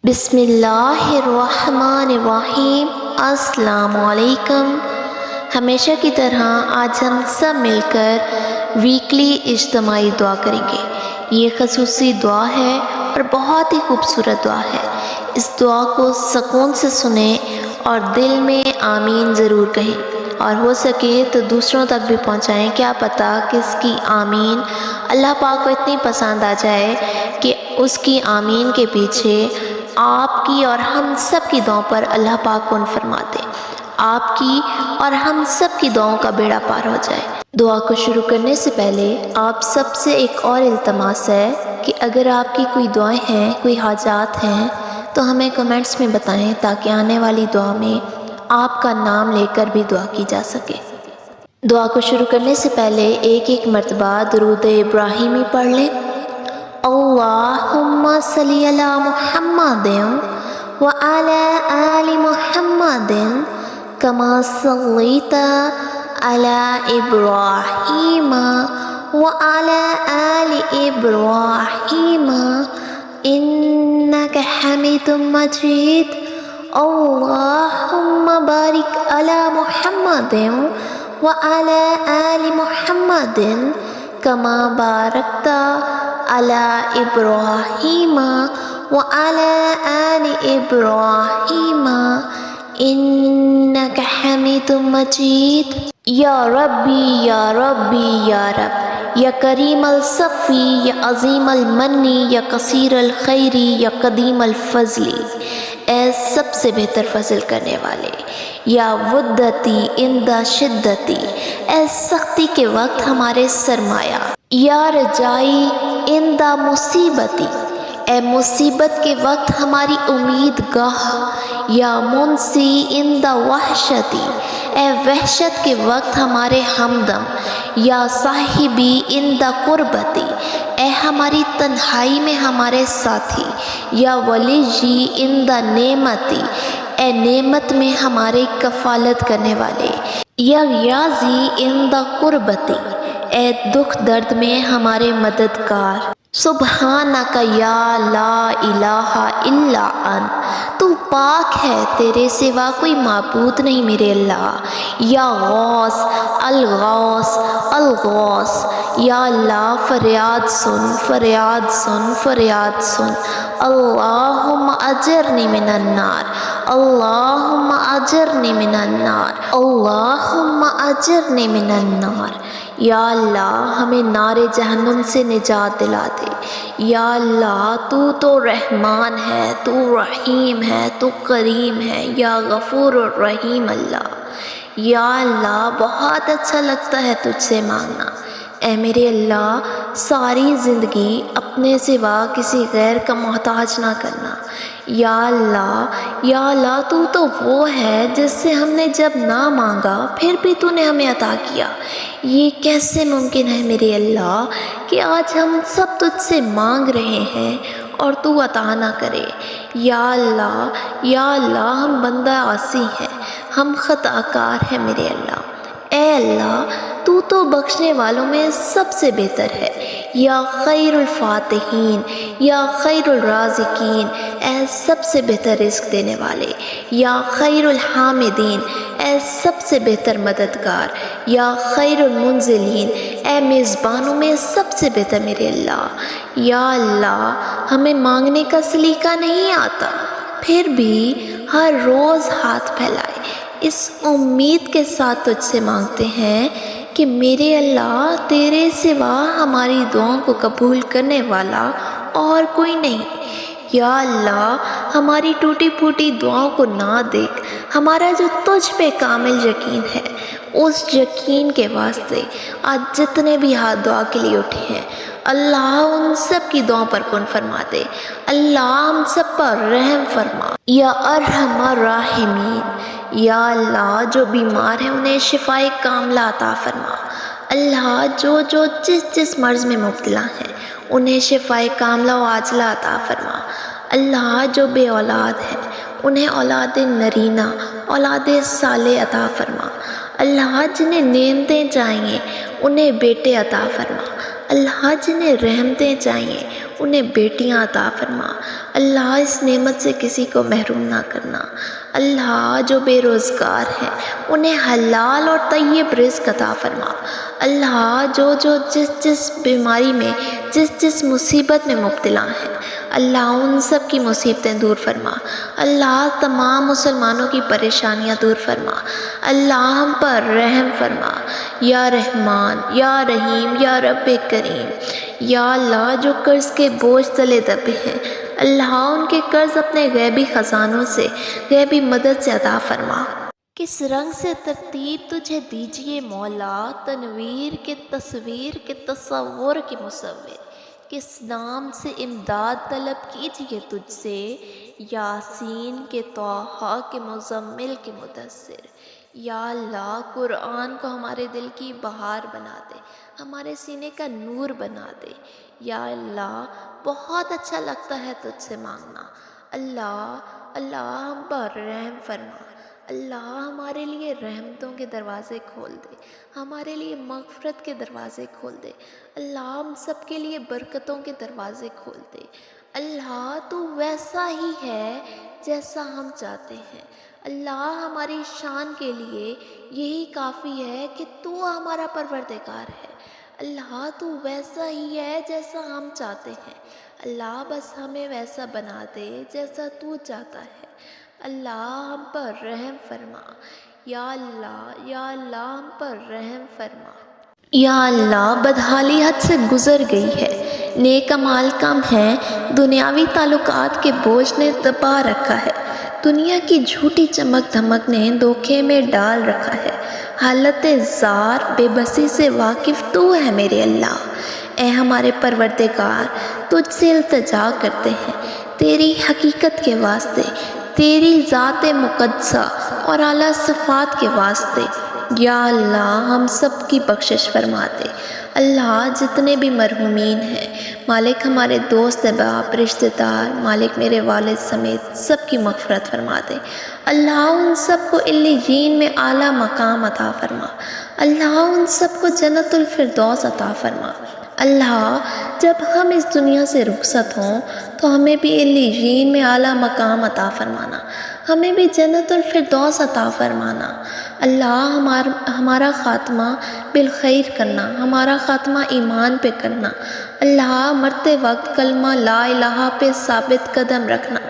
بسم اللہ الرحمن الرحیم۔ السلام علیکم۔ ہمیشہ کی طرح آج ہم سب مل کر ویکلی اجتماعی دعا کریں گے۔ یہ خصوصی دعا ہے اور بہت ہی خوبصورت دعا ہے۔ اس دعا کو سکون سے سنیں اور دل میں آمین ضرور کہیں، اور ہو سکے تو دوسروں تک بھی پہنچائیں۔ کیا پتہ کس کی آمین اللہ پاک کو اتنی پسند آ جائے کہ اس کی آمین کے پیچھے آپ کی اور ہم سب کی دعاؤں پر اللہ پاک کون فرما دے، آپ کی اور ہم سب کی دعاؤں کا بیڑا پار ہو جائے۔ دعا کو شروع کرنے سے پہلے آپ سب سے ایک اور التماس ہے کہ اگر آپ کی کوئی دعائیں ہیں، کوئی حاجات ہیں تو ہمیں کمنٹس میں بتائیں، تاکہ آنے والی دعا میں آپ کا نام لے کر بھی دعا کی جا سکے۔ دعا کو شروع کرنے سے پہلے ایک مرتبہ درود ابراہیمی پڑھ لیں۔ اللہم صلی علی محمد وعلی آل محمد کما صلیت علی ابراہیم وعلی آل ابراہیم انک حمید مجید۔ اللہم بارک علی محمد وعلی آل محمد کما بارکت علی ابراہیم وعلی آل ابراہیم انک حمید مجید۔ یا ربی یا ربی یا رب، یا کریم الصفی، یا عظیم المنی، یا کثیر الخیری، یا قدیم الفضلی، اے سب سے بہتر فضل کرنے والے، یا ودتی عند شدتی، اے سختی کے وقت ہمارے سرمایہ، یا رجائی عند مصیبتی، اے مصیبت کے وقت ہماری امید گاہ، یا منسی عند وحشتی، اے وحشت کے وقت ہمارے ہمدم، یا صاحبی عند قربتی، اے ہماری تنہائی میں ہمارے ساتھی، یا ولی جی عند نعمتی، اے نعمت میں ہمارے کفالت کرنے والے، یا غازی عند قربتی، اے دکھ درد میں ہمارے مددگار۔ سبحانک یا لا الہ الا انت، تو پاک ہے، تیرے سوا کوئی معبود نہیں میرے اللہ۔ یا غوث الغوث الغوث، یا اللہ فریاد سن، فریاد سن، فریاد سن۔ اللہم اجرنی من النار، اللہم اجرنی من النار، اللہم اجرنی من النار۔ یا اللہ ہمیں نار جہنم سے نجات دلا دے۔ یا اللہ تو رحمان ہے، تو رحیم ہے، تو کریم ہے، یا غفور الرحیم اللہ۔ یا اللہ بہت اچھا لگتا ہے تجھ سے مانگنا، اے میرے اللہ ساری زندگی اپنے سوا کسی غیر کا محتاج نہ کرنا۔ یا اللہ تو وہ ہے جس سے ہم نے جب نہ مانگا پھر بھی تو نے ہمیں عطا کیا۔ یہ کیسے ممکن ہے میرے اللہ کہ آج ہم سب تجھ سے مانگ رہے ہیں اور تو عطا نہ کرے۔ یا اللہ ہم بندہ عاصی ہیں، ہم خطا کار ہیں میرے اللہ۔ اے اللہ تو بخشنے والوں میں سب سے بہتر ہے، یا خیر الفاتحین، یا خیر الرازقین، اے سب سے بہتر رزق دینے والے، یا خیر الحامدین، اے سب سے بہتر مددگار، یا خیر المنزلین، اے میزبانوں میں سب سے بہتر میرے اللہ۔ یا اللہ ہمیں مانگنے کا سلیقہ نہیں آتا، پھر بھی ہر روز ہاتھ پھیلائے اس امید کے ساتھ تجھ سے مانگتے ہیں کہ میرے اللہ تیرے سوا ہماری دعاؤں کو قبول کرنے والا اور کوئی نہیں۔ یا اللہ ہماری ٹوٹی پھوٹی دعاؤں کو نہ دیکھ، ہمارا جو تجھ پہ کامل یقین ہے اس یقین کے واسطے آج جتنے بھی ہاتھ دعا کے لیے اٹھے ہیں اللہ ان سب کی دعاؤں پر کن فرما دے۔ اللہ ہم سب پر رحم فرما، یا ارحم الراحمین۔ یا اللہ جو بیمار ہیں انہیں شفائے کاملہ عطا فرما۔ اللہ جو جس مرض میں مبتلا ہیں انہیں شفائے کاملہ و عاجلہ عطا فرما۔ اللہ جو بے اولاد ہیں انہیں اولاد نرینہ، اولاد صالح عطا فرما۔ اللہ جنہیں نعمتیں چاہیے انہیں بیٹے عطا فرما۔ اللہ جنہیں رحمتیں چاہیے انہیں بیٹیاں عطا فرما۔ اللہ اس نعمت سے کسی کو محروم نہ کرنا۔ اللہ جو بے روزگار ہیں انہیں حلال اور طیب رزق عطا فرما۔ اللہ جو جس بیماری میں جس مصیبت میں مبتلا ہیں اللہ ان سب کی مصیبتیں دور فرما۔ اللہ تمام مسلمانوں کی پریشانیاں دور فرما۔ اللہ ہم پر رحم فرما۔ یا رحمان یا رحیم یا رب کریم، یا اللہ جو قرض کے بوجھ تلے دبے ہیں اللہ ان کے قرض اپنے غیبی خزانوں سے غیبی مدد سے عطا فرما۔ کس رنگ سے ترتیب تجھے دیجیے مولا، تنویر کے تصویر کے تصور کے مصور، کس نام سے امداد طلب کیجیے تجھ سے، یاسین کے طٰہٰ کے مزمل کے مدثر۔ یا اللہ قرآن کو ہمارے دل کی بہار بنا دے، ہمارے سینے کا نور بنا دے۔ یا اللہ بہت اچھا لگتا ہے تجھ سے مانگنا۔ اللہ ہم پر رحم فرما۔ اللہ ہمارے لیے رحمتوں کے دروازے کھول دے، ہمارے لیے مغفرت کے دروازے کھول دے۔ اللہ ہم سب کے لیے برکتوں کے دروازے کھول دے۔ اللہ تو ویسا ہی ہے جیسا ہم چاہتے ہیں۔ اللہ ہماری شان کے لیے یہی کافی ہے کہ تو ہمارا پروردگار ہے۔ اللہ تو ویسا ہی ہے جیسا ہم چاہتے ہیں۔ اللہ بس ہمیں ویسا بنا دے جیسا تو چاہتا ہے۔ اللہ ہم پر رحم فرما۔ یا اللہ ہم پر رحم فرما۔ یا اللہ بدحالی حد سے گزر گئی ہے، نیک اعمال کم ہیں، دنیاوی تعلقات کے بوجھ نے دبا رکھا ہے، دنیا کی جھوٹی چمک دھمک نے دھوکے میں ڈال رکھا ہے۔ حالت زار بے بسی سے واقف تو ہے میرے اللہ۔ اے ہمارے پروردگار تجھ سے التجا کرتے ہیں تیری حقیقت کے واسطے، تیری ذات مقدسہ اور اعلیٰ صفات کے واسطے۔ یا اللہ ہم سب کی بخشش فرما دے۔ اللہ جتنے بھی مرحومین ہیں مالک ہمارے دوست احباب رشتہ دار، مالک میرے والد سمیت سب کی مغفرت فرما دے۔ اللہ ان سب کو علیین میں اعلیٰ مقام عطا فرما۔ اللہ ان سب کو جنت الفردوس عطا فرما۔ اللہ جب ہم اس دنیا سے رخصت ہوں تو ہمیں بھی علیین میں اعلیٰ مقام عطا فرمانا، ہمیں بھی جنت الفردوس عطا فرمانا۔ اللہ ہمارا خاتمہ بالخیر کرنا، ہمارا خاتمہ ایمان پہ کرنا۔ اللہ مرتے وقت کلمہ لا الہ پہ ثابت قدم رکھنا۔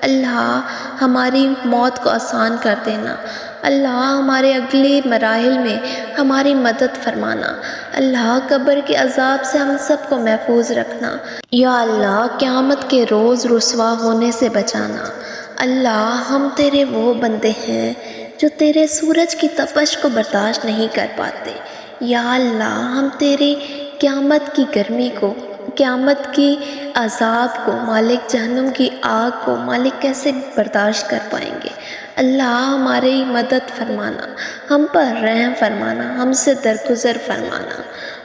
اللہ ہماری موت کو آسان کر دینا۔ اللہ ہمارے اگلے مراحل میں ہماری مدد فرمانا۔ اللہ قبر کے عذاب سے ہم سب کو محفوظ رکھنا۔ یا اللہ قیامت کے روز رسوا ہونے سے بچانا۔ اللہ ہم تیرے وہ بندے ہیں جو تیرے سورج کی تپش کو برداشت نہیں کر پاتے۔ یا اللہ ہم تیری قیامت کی گرمی کو، قیامت کی عذاب کو، مالک جہنم کی آگ کو مالک کیسے برداشت کر پائیں گے۔ اللہ ہماری مدد فرمانا، ہم پر رحم فرمانا، ہم سے درگزر فرمانا۔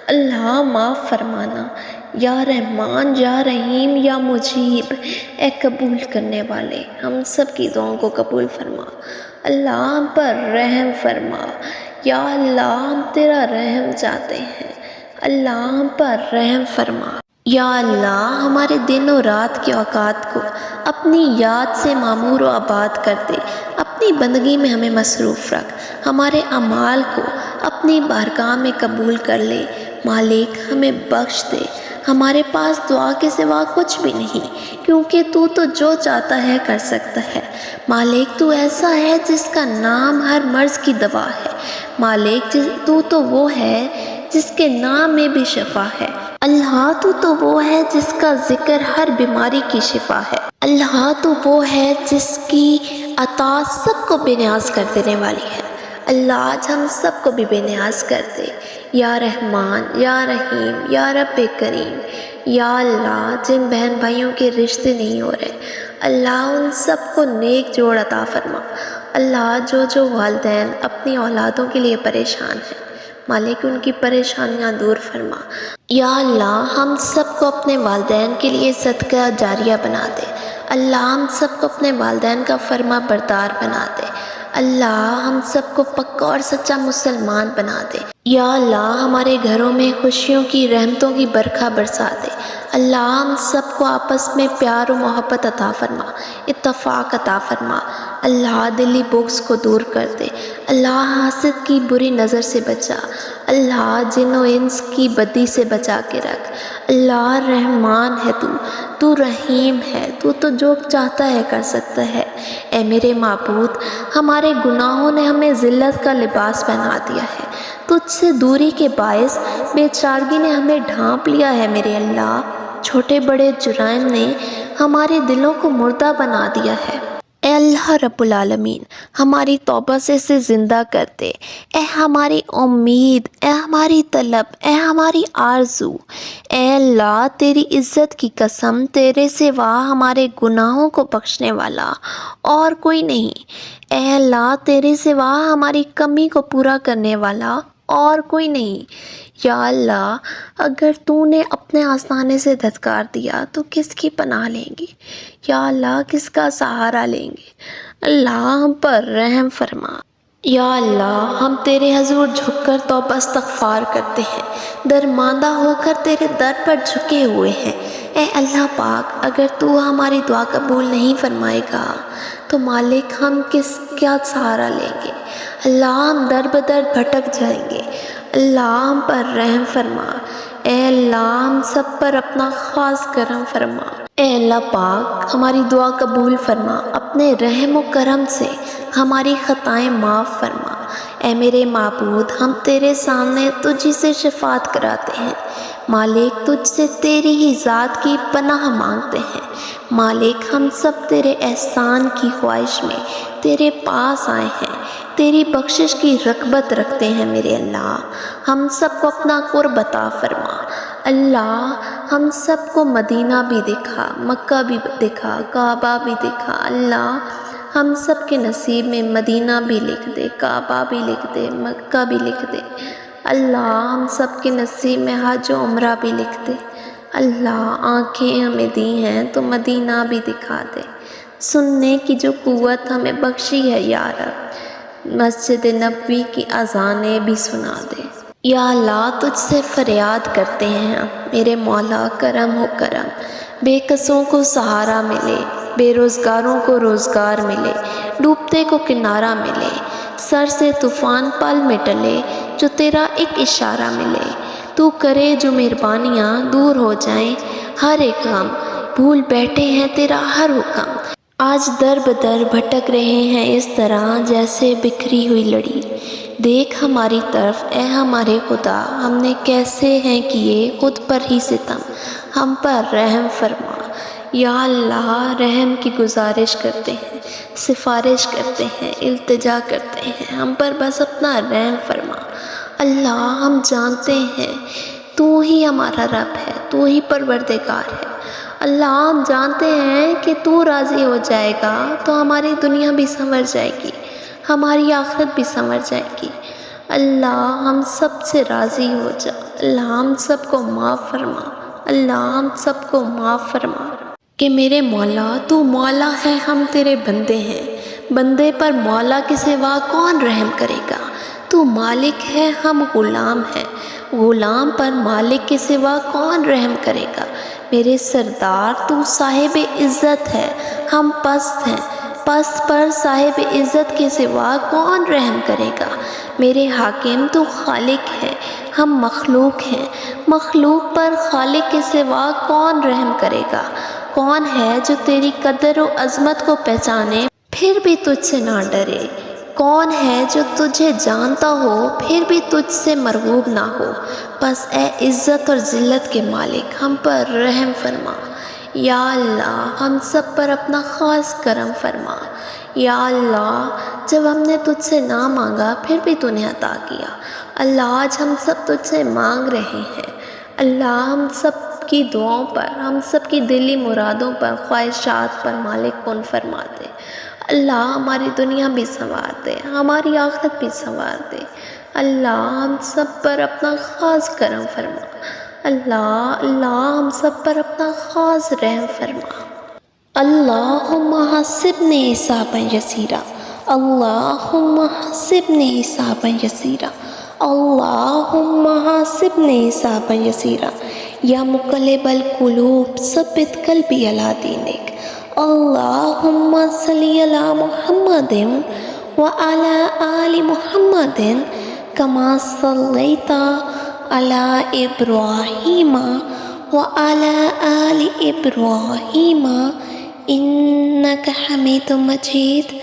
اللہ معاف فرمانا۔ یا رحمان یا رحیم یا مجیب، اے قبول کرنے والے ہم سب کی دعاؤں کو قبول فرما۔ اللہ ہم پر رحم فرما۔ یا اللہ ہم تیرا رحم چاہتے ہیں، اللہ ہم پر رحم فرما۔ یا اللہ ہمارے دن و رات کے اوقات کو اپنی یاد سے معمور و آباد کر دے، اپنی بندگی میں ہمیں مصروف رکھ، ہمارے اعمال کو اپنی بارگاہ میں قبول کر لے۔ مالک ہمیں بخش دے، ہمارے پاس دعا کے سوا کچھ بھی نہیں، کیونکہ تو جو چاہتا ہے کر سکتا ہے۔ مالک تو ایسا ہے جس کا نام ہر مرض کی دوا ہے۔ مالک تو وہ ہے جس کے نام میں بھی شفا ہے۔ اللہ تو وہ ہے جس کا ذکر ہر بیماری کی شفا ہے۔ اللہ تو وہ ہے جس کی عطا سب کو بے نیاز کر دینے والی ہے۔ اللہ آج ہم سب کو بھی بے نیاز کر دے۔ یا رحمان یا رحیم یا رب کریم، یا اللہ جن بہن بھائیوں کے رشتے نہیں ہو رہے اللہ ان سب کو نیک جوڑ عطا فرما۔ اللہ جو والدین اپنی اولادوں کے لیے پریشان ہیں مالک ان کی پریشانیاں دور فرما۔ یا اللہ ہم سب کو اپنے والدین کے لیے صدقہ جاریہ بنا دے۔ اللہ ہم سب کو اپنے والدین کا فرما بردار بنا دے۔ اللہ ہم سب کو پکا اور سچا مسلمان بنا دے۔ یا اللہ ہمارے گھروں میں خوشیوں کی رحمتوں کی برکھا برسا دے۔ اللہ ہم سب کو آپس میں پیار و محبت عطا فرما، اتفاق عطا فرما۔ اللہ دلی بغض کو دور کر دے۔ اللہ حاسد کی بری نظر سے بچا۔ اللہ جن و انس کی بدی سے بچا کے رکھ۔ اللہ رحمان ہے تو رحیم ہے، تو جو چاہتا ہے کر سکتا ہے۔ اے میرے معبود، ہمارے گناہوں نے ہمیں ذلت کا لباس پہنا دیا ہے، تجھ سے دوری کے باعث بے چارگی نے ہمیں ڈھانپ لیا ہے میرے اللہ۔ چھوٹے بڑے جرائم نے ہمارے دلوں کو مردہ بنا دیا ہے۔ اے اللہ رب العالمین، ہماری توبہ سے اسے زندہ کر دے۔ اے ہماری امید، اے ہماری طلب، اے ہماری آرزو۔ اے اللہ تیری عزت کی قسم، تیرے سوا ہمارے گناہوں کو بخشنے والا اور کوئی نہیں۔ اے اللہ تیرے سوا ہماری کمی کو پورا کرنے والا اور کوئی نہیں۔ یا اللہ اگر تو نے اپنے آستانے سے دھتکار دیا تو کس کی پناہ لیں گے؟ یا اللہ کس کا سہارا لیں گے؟ اللہ ہم پر رحم فرما۔ یا اللہ ہم تیرے حضور جھک کر توبہ استغفار کرتے ہیں، درماندہ ہو کر تیرے در پر جھکے ہوئے ہیں۔ اے اللہ پاک، اگر تو ہماری دعا قبول نہیں فرمائے گا تو مالک ہم کیا سہارا لیں گے؟ اللہ ہم در بدر بھٹک جائیں گے۔ اللہ ہم پر رحم فرما۔ اے اللہ ہم سب پر اپنا خاص کرم فرما۔ اے اللہ پاک ہماری دعا قبول فرما، اپنے رحم و کرم سے ہماری خطائیں معاف فرما۔ اے میرے معبود، ہم تیرے سامنے تجھی سے شفاعت کراتے ہیں۔ مالک تجھ سے تیری ہی ذات کی پناہ مانگتے ہیں۔ مالک ہم سب تیرے احسان کی خواہش میں تیرے پاس آئے ہیں، تیری بخشش کی رغبت رکھتے ہیں میرے اللہ۔ ہم سب کو اپنا قرب عطا فرما۔ اللہ ہم سب کو مدینہ بھی دکھا، مکہ بھی دکھا، کعبہ بھی دکھا۔ اللہ ہم سب کے نصیب میں مدینہ بھی لکھ دے، کعبہ بھی لکھ دے، مکہ بھی لکھ دے۔ اللہ ہم سب کے نصیب میں حج و عمرہ بھی لکھ دے۔ اللہ آنکھیں ہمیں دی ہیں تو مدینہ بھی دکھا دے۔ سننے کی جو قوت ہمیں بخشی ہے یا رب، مسجد نبوی کی اذانیں بھی سنا دے۔ یا اللہ تجھ سے فریاد کرتے ہیں ہم، میرے مولا کرم ہو کرم۔ بے کسوں کو سہارا ملے، بے روزگاروں کو روزگار ملے، ڈوبتے کو کنارہ ملے، سر سے طوفان پل میں ٹلے، جو تیرا ایک اشارہ ملے۔ تو کرے جو مہربانیاں دور ہو جائیں ہر ایک غم، بھول بیٹھے ہیں تیرا ہر حکم۔ آج در بدر بھٹک رہے ہیں اس طرح جیسے بکھری ہوئی لڑی۔ دیکھ ہماری طرف اے ہمارے خدا، ہم نے کیسے ہیں کیے خود پر ہی ستم، ہم پر رحم فرما۔ یا اللہ رحم کی گزارش کرتے ہیں، سفارش کرتے ہیں، التجا کرتے ہیں، ہم پر بس اپنا رحم فرما۔ اللہ ہم جانتے ہیں تو ہی ہمارا رب ہے، تو ہی پروردگار ہے۔ اللہ ہم جانتے ہیں کہ تو راضی ہو جائے گا تو ہماری دنیا بھی سنور جائے گی، ہماری آخرت بھی سنور جائے گی۔ اللہ ہم سب سے راضی ہو جا۔ اللہ ہم سب کو معاف فرما۔ اللہ ہم سب کو معاف فرما۔ کہ میرے مولا تو مولا ہے، ہم تیرے بندے ہیں، بندے پر مولا کے سوا کون رحم کرے گا؟ تو مالک ہے، ہم غلام ہیں، غلام پر مالک کے سوا کون رحم کرے گا؟ میرے سردار تو صاحب عزت ہے، ہم پست ہیں، پست پر صاحب عزت کے سوا کون رحم کرے گا؟ میرے حاکم تو خالق ہے، ہم مخلوق ہیں، مخلوق پر خالق کے سوا کون رحم کرے گا؟ کون ہے جو تیری قدر و عظمت کو پہچانے پھر بھی تجھ سے نہ ڈرے؟ کون ہے جو تجھے جانتا ہو پھر بھی تجھ سے مرغوب نہ ہو؟ بس اے عزت اور ذلت کے مالک ہم پر رحم فرما۔ یا اللہ ہم سب پر اپنا خاص کرم فرما۔ یا اللہ جب ہم نے تجھ سے نہ مانگا پھر بھی تو نے عطا کیا۔ اللہ آج ہم سب تجھ سے مانگ رہے ہیں۔ اللہ ہم سب کی دعاؤں پر، ہم سب کی دلی مرادوں پر، خواہشات پر مالک کن فرما دے۔ اللہ ہماری دنیا بھی سنوار دے، ہماری آخرت بھی سنوار دے۔ اللہ ہم سب پر اپنا خاص کرم فرما۔ اللہ ہم سب پر اپنا خاص رحم فرما۔ اللہم حسبنی حسابا یسیرا، اللہم حسبنی حسابا یسیرا، اللہم حسبنی حسابا یسیرا۔ یا مقلب القلوب ثبت قلبی علی دینک۔ اللہم صلی علی محمد وعلی آل محمد کما صلیت علی ابراہیم وعلی آل ابراہیم انک حمید مجید۔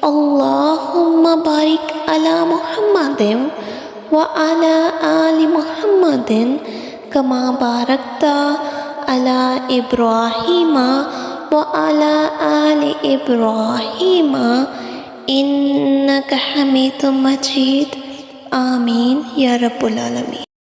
اللہم بارک علی محمد وعلی آل محمد کما بارکت علی ابراہیم وعلی آل ابراہیم انک حمید مجید۔ آمین یا رب العالمین۔